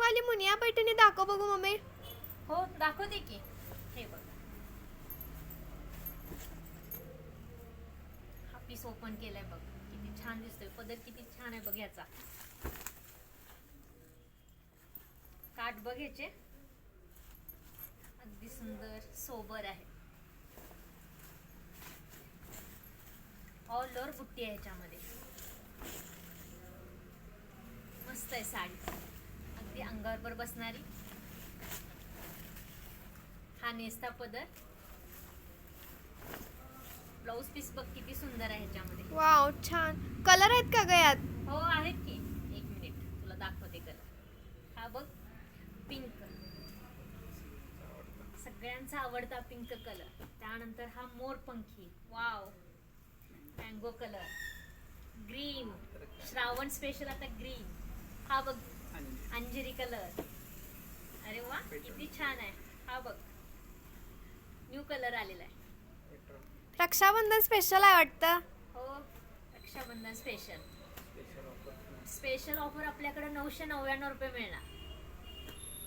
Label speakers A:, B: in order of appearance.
A: वाली मुनिया पैठणी दाखव बघू मम्मी.
B: हो दाखवते की. हे बघ, हा पीस ओपन केलाय बघ, किती छान दिसतोय. पदर किती छान आहे बघ याचा. काठ बघ याचे, अगदी सुंदर सोबर आहे. ऑल ओव्हर बुट्टी आहे ह्याच्यामध्ये. मस्त आहे साडी, अगदी अंगावर बसणारी. हा नेसता पदर. ब्लाऊज पीस बघ किती सुंदर आहे ह्याच्यामध्ये.
A: वाव छान. कलर आहेत का ग यात?
B: हो आहेत की. एक मिनिट तुला दाखवते कलर. हा बघ पिंक, सगळ्यांचा आवडता पिंक कलर. त्यानंतर हा मोरपंखी, wow mango colour. Green, Shravan special आता ग्रीन. हा बघ अंजिरी कलर. अरे वा किती छान आहे. हा बघ न्यू कलर आलेला आहे.
A: रक्षाबंधन स्पेशल आहे वाटतं.
B: हो रक्षाबंधन स्पेशल. स्पेशल ऑफर आपल्याकडे 999 रुपये मिळणार.